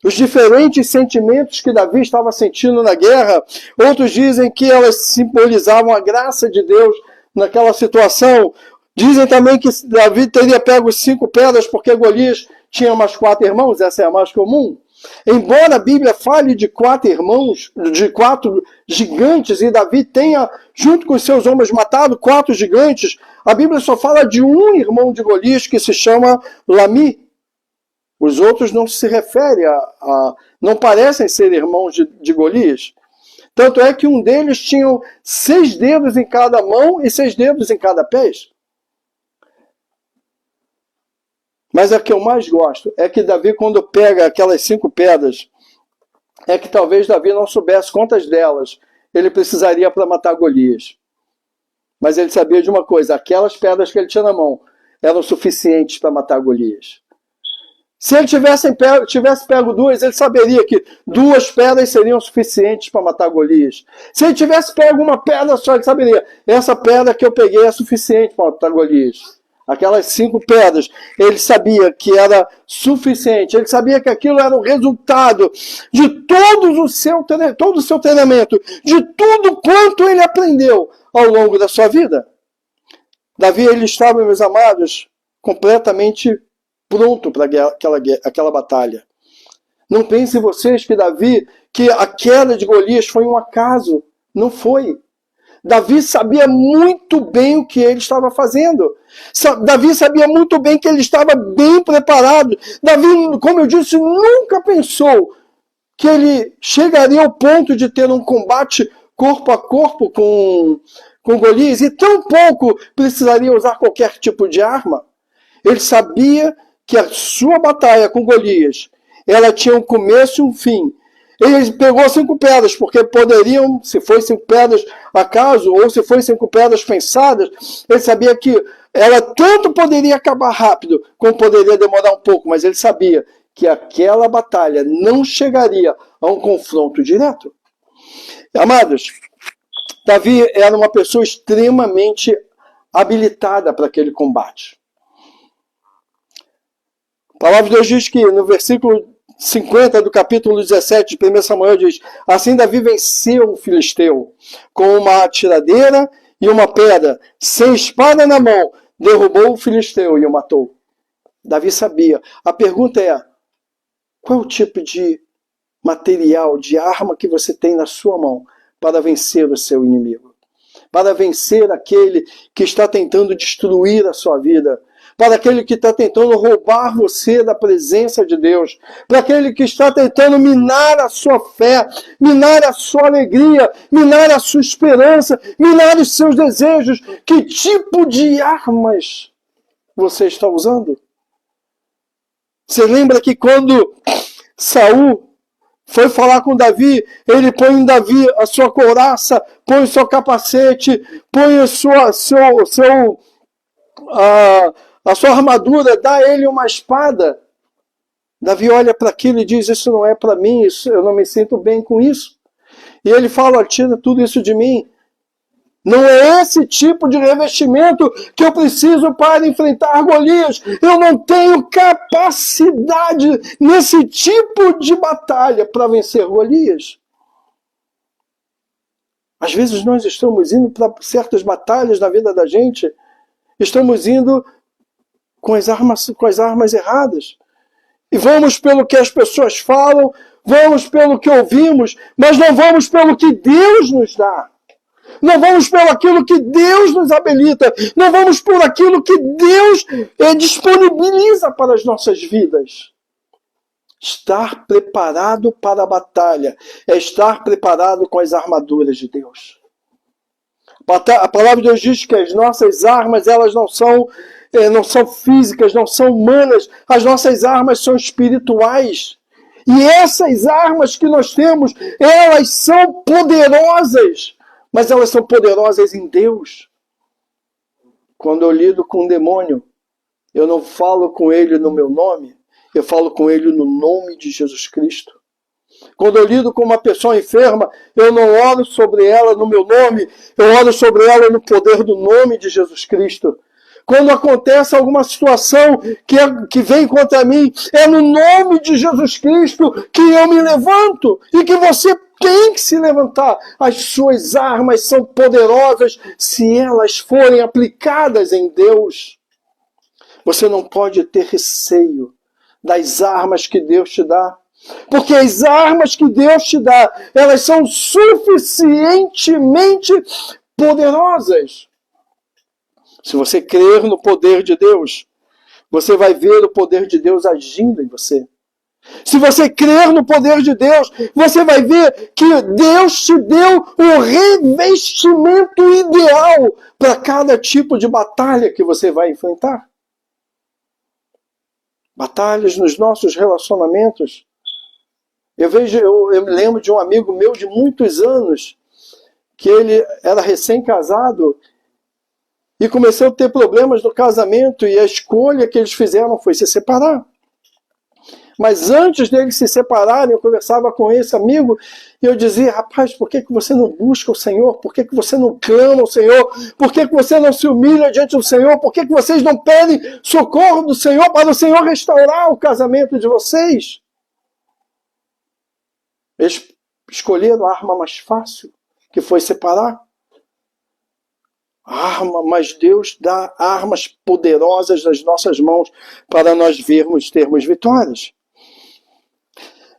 os diferentes sentimentos que Davi estava sentindo na guerra. Outros dizem que elas simbolizavam a graça de Deus naquela situação. Dizem também que Davi teria pego 5 pedras porque Golias tinha mais 4 irmãos, essa é a mais comum. Embora a Bíblia fale de 4 irmãos, de 4 gigantes, e Davi tenha, junto com os seus homens, matado 4 gigantes, a Bíblia só fala de um irmão de Golias que se chama Lami. Os outros não se referem não parecem ser irmãos de Golias. Tanto é que um deles tinha 6 dedos em cada mão e 6 dedos em cada pé. Mas a que eu mais gosto é que Davi, quando pega aquelas 5 pedras, é que talvez Davi não soubesse quantas delas ele precisaria para matar Golias. Mas ele sabia de uma coisa, aquelas pedras que ele tinha na mão eram suficientes para matar Golias. Se ele tivesse pego 2, ele saberia que 2 pedras seriam suficientes para matar Golias. Se ele tivesse pego uma pedra só, ele saberia, essa pedra que eu peguei é suficiente para matar Golias. Aquelas 5 pedras, ele sabia que era suficiente. Ele sabia que aquilo era o resultado de todo o seu treinamento, de tudo quanto ele aprendeu ao longo da sua vida. Davi, ele estava, meus amados, completamente pronto para aquela batalha. Não pensem vocês que a queda de Golias foi um acaso. Não foi. Davi sabia muito bem o que ele estava fazendo. Davi sabia muito bem que ele estava bem preparado. Davi, como eu disse, nunca pensou que ele chegaria ao ponto de ter um combate corpo a corpo com Golias e tampouco precisaria usar qualquer tipo de arma. Ele sabia que a sua batalha com Golias, ela tinha um começo e um fim. Ele pegou 5 pedras, porque poderiam, se fossem 5 pedras acaso, ou se fossem 5 pedras pensadas, ele sabia que ela tanto poderia acabar rápido, como poderia demorar um pouco, mas ele sabia que aquela batalha não chegaria a um confronto direto. Amados, Davi era uma pessoa extremamente habilitada para aquele combate. A palavra de Deus diz que no versículo 50 do capítulo 17 de 1 Samuel diz: assim Davi venceu o filisteu com uma tiradeira e uma pedra, sem espada na mão, derrubou o filisteu e o matou. Davi sabia. A pergunta é: qual é o tipo de material, de arma que você tem na sua mão para vencer o seu inimigo? Para vencer aquele que está tentando destruir a sua vida, para aquele que está tentando roubar você da presença de Deus, para aquele que está tentando minar a sua fé, minar a sua alegria, minar a sua esperança, minar os seus desejos. Que tipo de armas você está usando? Você lembra que quando Saul foi falar com Davi, ele põe em Davi a sua couraça, põe o seu capacete, põe a sua armadura, dá a ele uma espada. Davi olha para aquilo e diz: isso não é para mim, eu não me sinto bem com isso. E ele fala: tira tudo isso de mim. Não é esse tipo de revestimento que eu preciso para enfrentar Golias. Eu não tenho capacidade nesse tipo de batalha para vencer Golias. Às vezes nós estamos indo para certas batalhas na vida da gente, estamos indo com as armas erradas. E vamos pelo que as pessoas falam, vamos pelo que ouvimos, mas não vamos pelo que Deus nos dá. Não vamos pelo aquilo que Deus nos habilita. Não vamos por aquilo que Deus disponibiliza para as nossas vidas. Estar preparado para a batalha é estar preparado com as armaduras de Deus. A palavra de Deus diz que as nossas armas, elas não são físicas, não são humanas. As nossas armas são espirituais. E essas armas que nós temos, elas são poderosas. Mas elas são poderosas em Deus. Quando eu lido com um demônio, eu não falo com ele no meu nome, eu falo com ele no nome de Jesus Cristo. Quando eu lido com uma pessoa enferma, eu não oro sobre ela no meu nome, eu oro sobre ela no poder do nome de Jesus Cristo. Quando acontece alguma situação que vem contra mim, é no nome de Jesus Cristo que eu me levanto e que você tem que se levantar. As suas armas são poderosas se elas forem aplicadas em Deus. Você não pode ter receio das armas que Deus te dá. Porque as armas que Deus te dá, elas são suficientemente poderosas. Se você crer no poder de Deus, você vai ver o poder de Deus agindo em você. Se você crer no poder de Deus, você vai ver que Deus te deu o revestimento ideal para cada tipo de batalha que você vai enfrentar. Batalhas nos nossos relacionamentos. Eu me lembro de um amigo meu de muitos anos, que ele era recém-casado e começou a ter problemas no casamento, e a escolha que eles fizeram foi se separar. Mas antes deles se separarem, eu conversava com esse amigo e eu dizia: rapaz, por que você não busca o Senhor? Por que você não clama ao Senhor? Por que você não se humilha diante do Senhor? Por que vocês não pedem socorro do Senhor para o Senhor restaurar o casamento de vocês? Eles escolheram a arma mais fácil, que foi separar. Mas Deus dá armas poderosas nas nossas mãos para nós termos vitórias.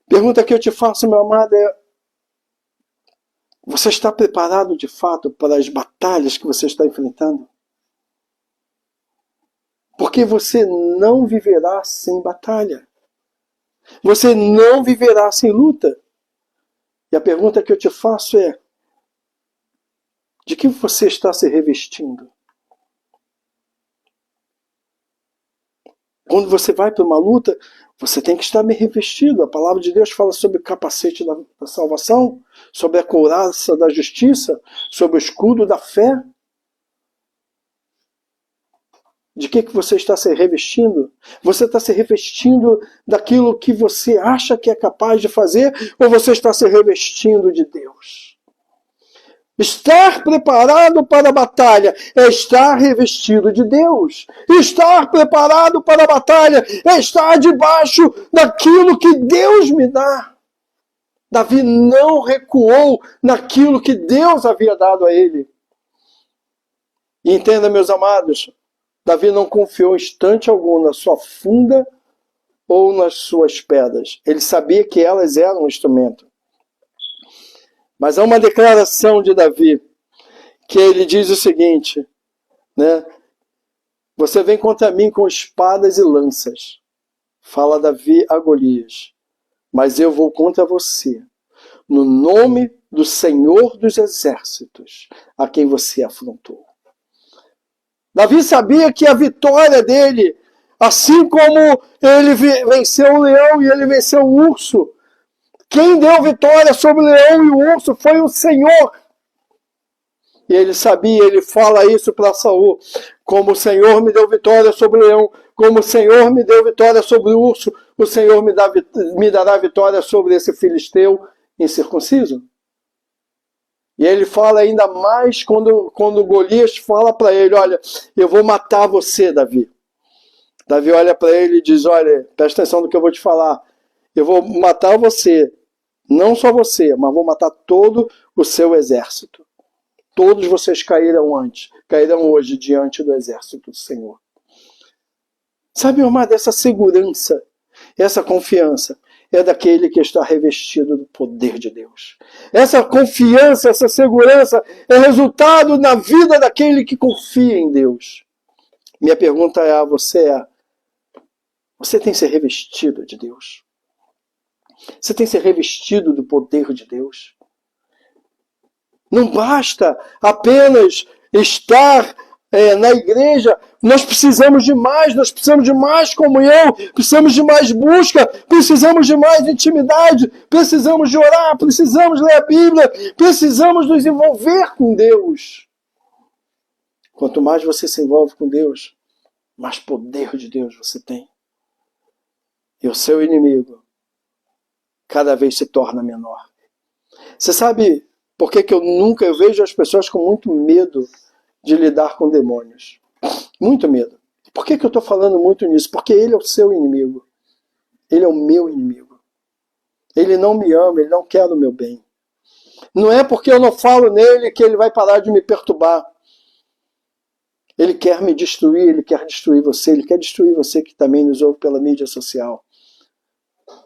Pergunta que eu te faço, meu amado, é: você está preparado de fato para as batalhas que você está enfrentando? Porque você não viverá sem batalha. Você não viverá sem luta. E a pergunta que eu te faço é: de que você está se revestindo? Quando você vai para uma luta, você tem que estar bem revestido. A palavra de Deus fala sobre o capacete da salvação, sobre a couraça da justiça, sobre o escudo da fé. De que você está se revestindo? Você está se revestindo daquilo que você acha que é capaz de fazer, ou você está se revestindo de Deus? Estar preparado para a batalha é estar revestido de Deus. Estar preparado para a batalha é estar debaixo daquilo que Deus me dá. Davi não recuou naquilo que Deus havia dado a ele. E entenda, meus amados, Davi não confiou instante algum na sua funda ou nas suas pedras. Ele sabia que elas eram um instrumento. Mas há uma declaração de Davi, que ele diz o seguinte, né? Você vem contra mim com espadas e lanças. Fala Davi a Golias. Mas eu vou contra você, no nome do Senhor dos Exércitos, a quem você afrontou. Davi sabia que a vitória dele, assim como ele venceu o leão e ele venceu o urso, quem deu vitória sobre o leão e o urso foi o Senhor. E ele sabia, ele fala isso para Saul, como o Senhor me deu vitória sobre o leão, como o Senhor me deu vitória sobre o urso, o Senhor me dará vitória sobre esse filisteu incircunciso. E ele fala ainda mais quando Golias fala para ele, olha, eu vou matar você, Davi. Davi olha para ele e diz, olha, presta atenção no que eu vou te falar. Eu vou matar você, não só você, mas vou matar todo o seu exército. Todos vocês cairão hoje diante do exército do Senhor. Sabe, meu amado, essa segurança, essa confiança é daquele que está revestido do poder de Deus. Essa confiança, essa segurança é resultado na vida daquele que confia em Deus. Minha pergunta a você é, você tem se revestido de Deus? Você tem se revestido do poder de Deus? Não basta apenas estar na igreja, nós precisamos de mais comunhão, precisamos de mais busca, precisamos de mais intimidade, precisamos de orar, precisamos ler a Bíblia, precisamos nos envolver com Deus. Quanto mais você se envolve com Deus, mais poder de Deus você tem. E o seu inimigo cada vez se torna menor. Você sabe por que eu vejo as pessoas com muito medo de lidar com demônios? Muito medo. Por que eu estou falando muito nisso? Porque ele é o seu inimigo. Ele é o meu inimigo. Ele não me ama, ele não quer o meu bem. Não é porque eu não falo nele que ele vai parar de me perturbar. Ele quer me destruir, ele quer destruir você, ele quer destruir você que também nos ouve pela mídia social.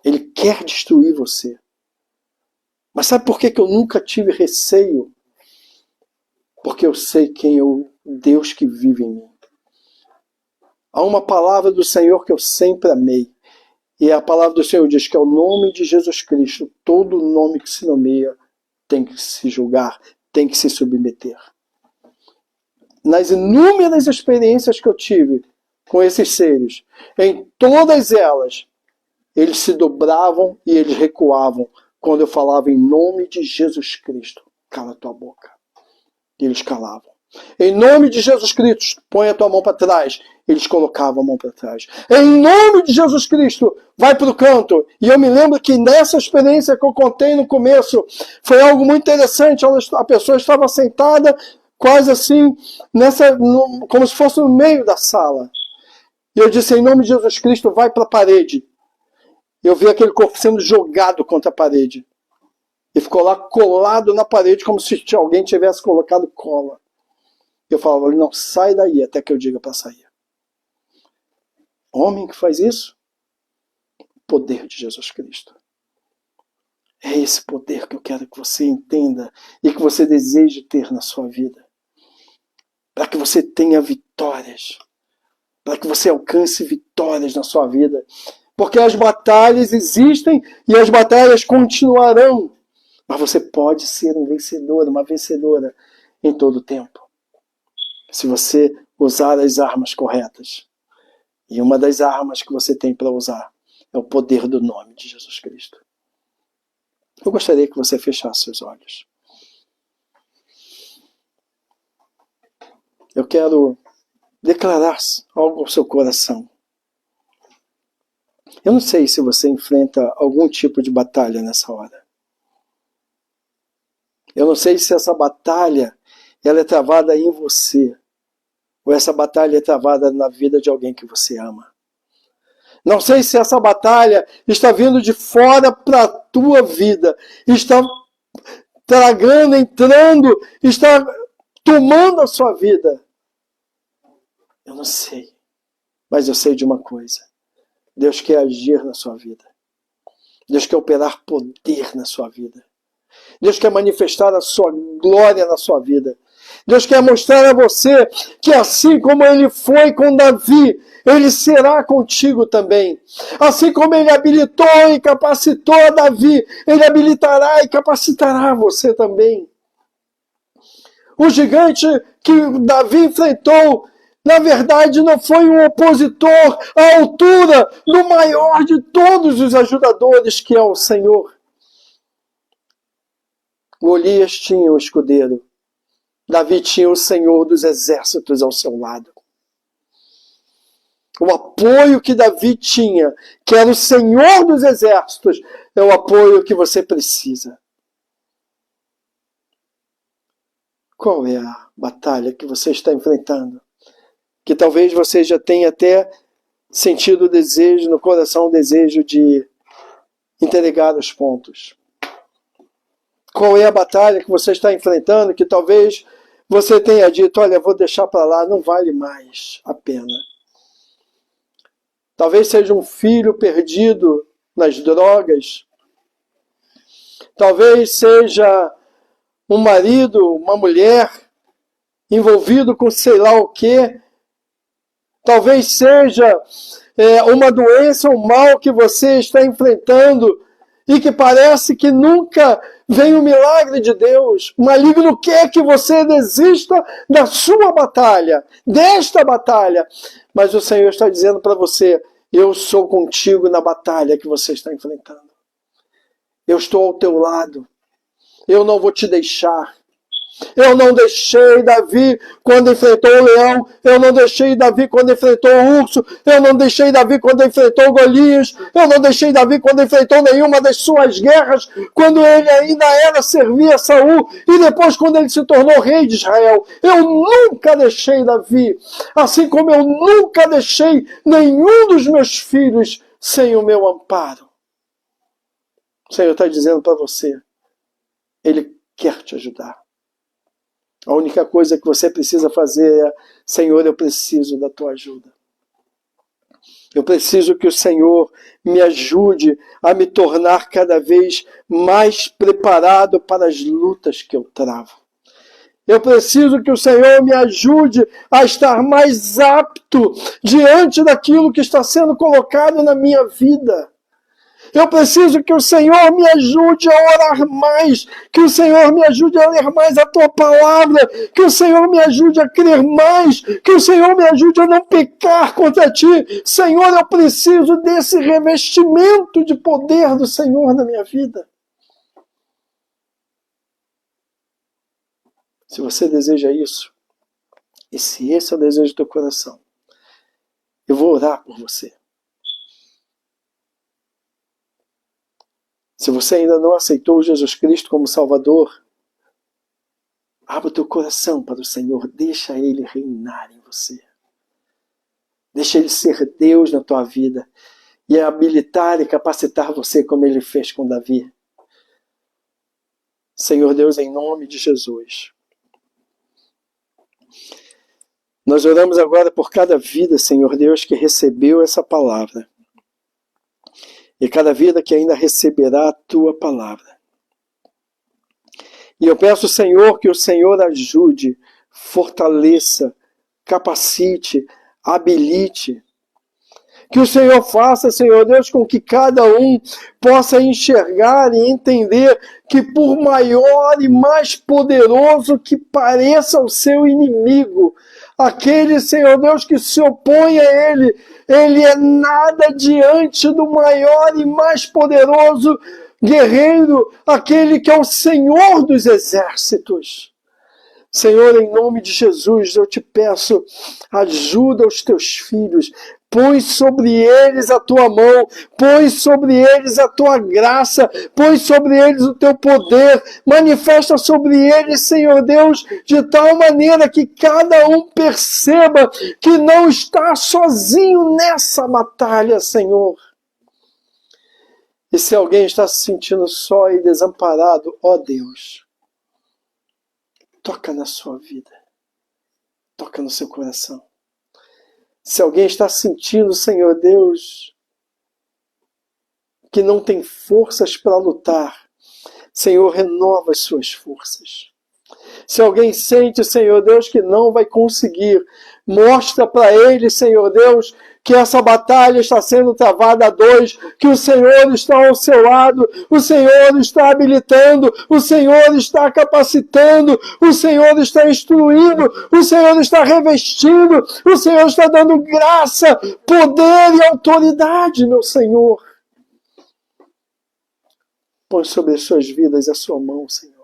Ele quer destruir você. Mas sabe por que eu nunca tive receio? Porque eu sei quem é o Deus que vive em mim. Há uma palavra do Senhor que eu sempre amei. E a palavra do Senhor diz que é o nome de Jesus Cristo. Todo nome que se nomeia tem que se julgar, tem que se submeter. Nas inúmeras experiências que eu tive com esses seres, em todas elas, eles se dobravam e eles recuavam quando eu falava em nome de Jesus Cristo. Cala a tua boca. E eles calavam. Em nome de Jesus Cristo, põe a tua mão para trás. Eles colocavam a mão para trás. Em nome de Jesus Cristo, vai para o canto. E eu me lembro que nessa experiência que eu contei no começo, foi algo muito interessante. A pessoa estava sentada quase assim, como se fosse no meio da sala. E eu disse, em nome de Jesus Cristo, vai para a parede. Eu vi aquele corpo sendo jogado contra a parede. E ficou lá colado na parede, como se alguém tivesse colocado cola. Eu falava, não, sai daí até que eu diga para sair. Homem que faz isso? Poder de Jesus Cristo. É esse poder que eu quero que você entenda e que você deseje ter na sua vida. Para que você tenha vitórias. Para que você alcance vitórias na sua vida. Porque as batalhas existem e as batalhas continuarão. Mas você pode ser um vencedor, uma vencedora em todo o tempo. Se você usar as armas corretas. E uma das armas que você tem para usar é o poder do nome de Jesus Cristo. Eu gostaria que você fechasse seus olhos. Eu quero declarar algo ao seu coração. Eu não sei se você enfrenta algum tipo de batalha nessa hora. Eu não sei se essa batalha ela é travada em você, ou essa batalha é travada na vida de alguém que você ama. Não sei se essa batalha está vindo de fora para a tua vida, está tragando, entrando, está tomando a sua vida. Eu não sei, mas eu sei de uma coisa. Deus quer agir na sua vida. Deus quer operar poder na sua vida. Deus quer manifestar a sua glória na sua vida. Deus quer mostrar a você que assim como Ele foi com Davi, Ele será contigo também. Assim como Ele habilitou e capacitou a Davi, Ele habilitará e capacitará você também. O gigante que Davi enfrentou, na verdade, não foi um opositor à altura do maior de todos os ajudadores, que é o Senhor. Golias tinha um escudeiro. Davi tinha o Senhor dos exércitos ao seu lado. O apoio que Davi tinha, que era o Senhor dos exércitos, é o apoio que você precisa. Qual é a batalha que você está enfrentando? Que talvez você já tenha até sentido o desejo no coração, o desejo de entregar os pontos. Qual é a batalha que você está enfrentando que talvez você tenha dito, olha, vou deixar para lá, não vale mais a pena. Talvez seja um filho perdido nas drogas. Talvez seja um marido, uma mulher envolvido com sei lá o quê. Talvez seja uma doença ou mal que você está enfrentando e que parece que nunca vem o milagre de Deus. O maligno quer que você desista da sua batalha, desta batalha. Mas o Senhor está dizendo para você, eu sou contigo na batalha que você está enfrentando. Eu estou ao teu lado. Eu não vou te deixar. Eu não deixei Davi quando enfrentou o leão. Eu não deixei Davi quando enfrentou o urso. Eu não deixei Davi quando enfrentou Golias. Eu não deixei Davi quando enfrentou nenhuma das suas guerras. Quando ele ainda era servir a Saul. E depois quando ele se tornou rei de Israel. Eu nunca deixei Davi. Assim como eu nunca deixei nenhum dos meus filhos sem o meu amparo. O Senhor está dizendo para você. Ele quer te ajudar. A única coisa que você precisa fazer é, Senhor, eu preciso da tua ajuda. Eu preciso que o Senhor me ajude a me tornar cada vez mais preparado para as lutas que eu travo. Eu preciso que o Senhor me ajude a estar mais apto diante daquilo que está sendo colocado na minha vida. Eu preciso que o Senhor me ajude a orar mais, que o Senhor me ajude a ler mais a tua palavra, que o Senhor me ajude a crer mais, que o Senhor me ajude a não pecar contra ti. Senhor, eu preciso desse revestimento de poder do Senhor na minha vida. Se você deseja isso, e se esse é o desejo do teu coração, eu vou orar por você. Se você ainda não aceitou Jesus Cristo como Salvador, abra o teu coração para o Senhor, deixa Ele reinar em você. Deixa Ele ser Deus na tua vida e habilitar e capacitar você como Ele fez com Davi. Senhor Deus, em nome de Jesus. Nós oramos agora por cada vida, Senhor Deus, que recebeu essa palavra. E cada vida que ainda receberá a tua palavra. E eu peço, Senhor, que o Senhor ajude, fortaleça, capacite, habilite. Que o Senhor faça, Senhor Deus, com que cada um possa enxergar e entender que por maior e mais poderoso que pareça o seu inimigo, aquele, Senhor Deus, que se opõe a ele, ele é nada diante do maior e mais poderoso guerreiro, aquele que é o Senhor dos exércitos. Senhor, em nome de Jesus, eu te peço, ajuda os teus filhos, põe sobre eles a tua mão, põe sobre eles a tua graça, põe sobre eles o teu poder, manifesta sobre eles, Senhor Deus, de tal maneira que cada um perceba que não está sozinho nessa batalha, Senhor. E se alguém está se sentindo só e desamparado, ó Deus, toca na sua vida, toca no seu coração. Se alguém está sentindo, Senhor Deus, que não tem forças para lutar, Senhor, renova as suas forças. Se alguém sente, Senhor Deus, que não vai conseguir, mostra para ele, Senhor Deus, que essa batalha está sendo travada a dois, que o Senhor está ao seu lado, o Senhor está habilitando, o Senhor está capacitando, o Senhor está instruindo, o Senhor está revestindo, o Senhor está dando graça, poder e autoridade, meu Senhor. Põe sobre as suas vidas a sua mão, Senhor.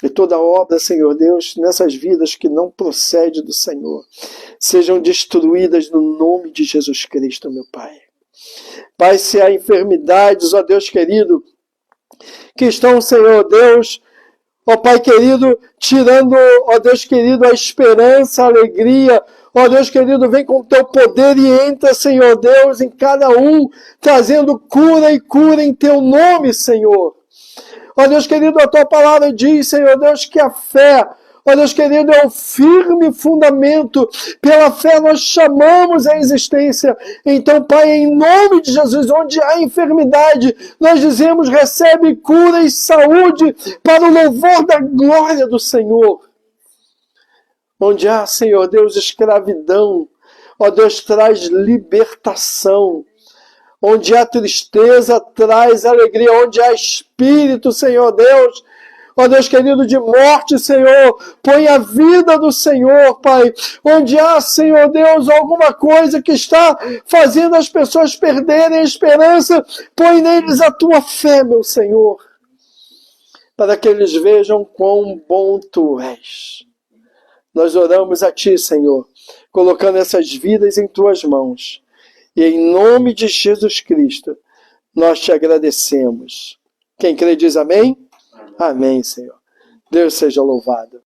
E toda obra, Senhor Deus, nessas vidas que não procede do Senhor, sejam destruídas no nome de Jesus Cristo, meu Pai. Pai, se há enfermidades, ó Deus querido, que estão, Senhor Deus, ó Pai querido, tirando, ó Deus querido, a esperança, a alegria, ó Deus querido, vem com o teu poder e entra, Senhor Deus, em cada um, trazendo cura e cura em teu nome, Senhor. Ó Deus querido, a tua palavra diz, Senhor Deus, que a fé, ó Deus querido, é o firme fundamento. Pela fé nós chamamos a existência. Então, Pai, em nome de Jesus, onde há enfermidade, nós dizemos, recebe cura e saúde para o louvor da glória do Senhor. Onde há, Senhor Deus, escravidão, ó Deus, traz libertação. Onde há tristeza, traz alegria. Onde há espírito, Senhor Deus, ó Deus querido, de morte, Senhor, põe a vida do Senhor, Pai. Onde há, Senhor Deus, alguma coisa que está fazendo as pessoas perderem a esperança, põe neles a tua fé, meu Senhor, para que eles vejam quão bom tu és. Nós oramos a ti, Senhor, colocando essas vidas em tuas mãos. E em nome de Jesus Cristo, nós te agradecemos. Quem crê diz amém? Amém, Senhor. Deus seja louvado.